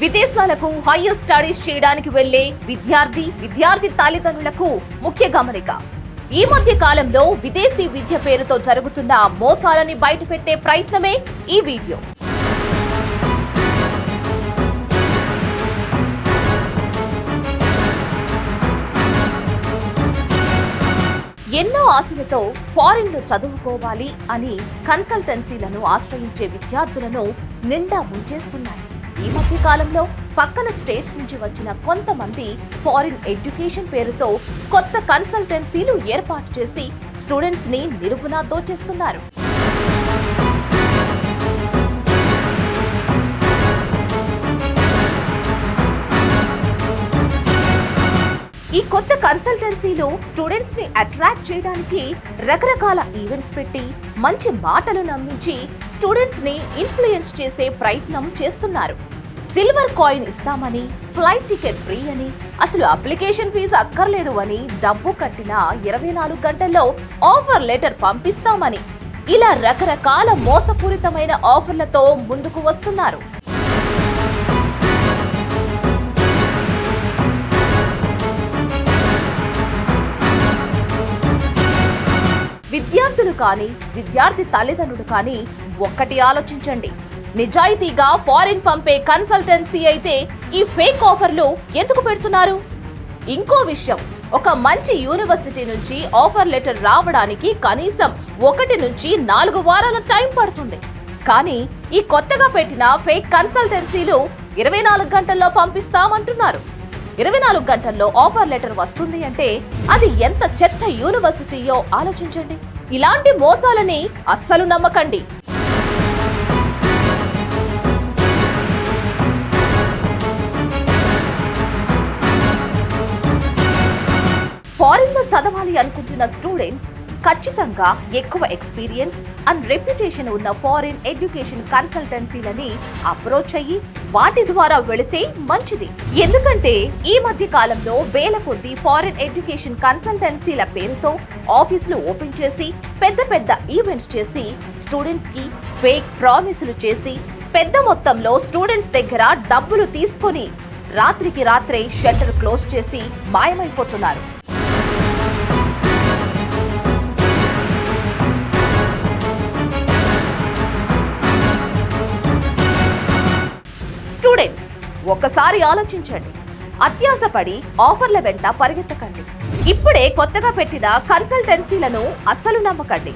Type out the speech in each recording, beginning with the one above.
విదేశాలకు higher studies చేయడానికి వెళ్లే విద్యార్థి తల్లిదండ్రులకు ముఖ్య గమనిక. ఈ మధ్య కాలంలో విదేశీ విద్య పేరుతో జరుగుతున్న మోసాలని బయటపెట్టే ప్రయత్నమే ఈ వీడియో. ఎన్నో ఆశలతో ఫారిన్ లో చదువుకోవాలి అని కన్సల్టెన్సీలను ఆశ్రయించే విద్యార్థులను నిండా ముంచేస్తున్నాయి. ఈ మధ్య కాలంలో పక్కన స్టేట్స్ నుంచి వచ్చిన కొంతమంది ఫారిన్ ఎడ్యుకేషన్ పేరుతో కొత్త కన్సల్టెన్సీలు ఏర్పాటు చేసి స్టూడెంట్స్ ని నిలువునా దోచేస్తున్నారు. ఈ కొత్త కన్సల్టెన్సీలు స్టూడెంట్స్ ని అట్రాక్ట్ చేయడానికి రకరకాల ఈవెంట్స్ పెట్టి మంచి మాటలు నమ్మించి స్టూడెంట్స్ ని ఇన్ఫ్లుయెన్స్ చేసే ప్రయత్నం చేస్తున్నారు. సిల్వర్ కాయిన్ ఇస్తామని, ఫ్లైట్ టికెట్ ఫ్రీ అని, అసలు అప్లికేషన్ ఫీజు అక్కర్లేదు అని, డబ్బు కట్టిన 24 గంటల్లో ఆఫర్ లెటర్ పంపిస్తామని, ఇలా రకరకాల మోసపూరితమైన ఆఫర్లతో ముందుకు వస్తున్నారు. విద్యార్థులు కానీ విద్యార్థి తల్లిదండ్రులు కానీ ఒక్కటి ఆలోచించండి. నిజాయితీగా ఫారిన్ పంపే కన్సల్టెన్సీ అయితే ఈ ఫేక్ ఆఫర్లు ఎందుకు పెడుతున్నారు? ఇంకో విషయం, ఒక మంచి యూనివర్సిటీ నుంచి ఆఫర్ లెటర్ రావడానికి కనీసం 1 నుంచి 4 వారాల టైం పడుతుంది. కానీ ఈ కొత్తగా పెట్టిన ఫేక్ కన్సల్టెన్సీలు 24 గంటల్లో పంపిస్తామంటున్నారు. 24 గంటల్లో ఆఫర్ లెటర్ వస్తుంది అంటే అది ఎంత చెత్త యూనివర్సిటీయో ఆలోచించండి. ఇలాంటి మోసాలని అస్సలు నమ్మకండి. ఫారిన్ లో చదవాలి అనుకుంటున్న స్టూడెంట్స్ ఖచ్చితంగా ఎక్కువ ఎక్స్పీరియన్స్ అండ్ రెప్యుటేషన్ ఉన్న ఫారిన్ ఎడ్యుకేషన్ కన్సల్టెన్సీలని అప్రోచ్ అయ్యి వాటి ద్వారా వెళితే మంచిది. ఎందుకంటే ఈ మధ్య కాలంలో వేల కొద్ది ఫారిన్ ఎడ్యుకేషన్ కన్సల్టెన్సీల పేరుతో ఆఫీసులు ఓపెన్ చేసి పెద్ద పెద్ద ఈవెంట్స్ చేసి స్టూడెంట్స్ కి ఫేక్ ప్రామిసులు చేసి పెద్ద మొత్తంలో స్టూడెంట్స్ దగ్గర డబ్బులు తీసుకొని రాత్రికి రాత్రే షట్టర్ క్లోజ్ చేసి మాయమైపోతున్నారు. స్టూడెంట్స్ ఒక్కసారి ఆలోచించండి. అత్యాశపడి ఆఫర్ల వెంట పరిగెత్తకండి. ఇప్పుడే కొత్తగా పెట్టిన కన్సల్టెన్సీలను అస్సలు నమ్మకండి.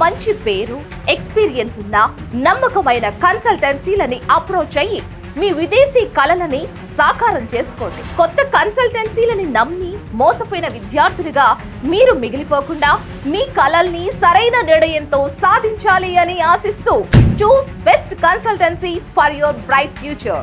మంచి పేరు, ఎక్స్పీరియన్స్ ఉన్న నమ్మకమైన కన్సల్టెన్సీలని అప్రోచ్ అయ్యి మీ విదేశీ కలలని సాకారం చేసుకోండి. కొత్త కన్సల్టెన్సీలని నమ్మి మోసపోయిన విద్యార్థులుగా మీరు మిగిలిపోకుండా మీ కలల్ని సరైన నిర్ణయంతో సాధించాలి అని ఆశిస్తూ choose best consultancy for your bright future.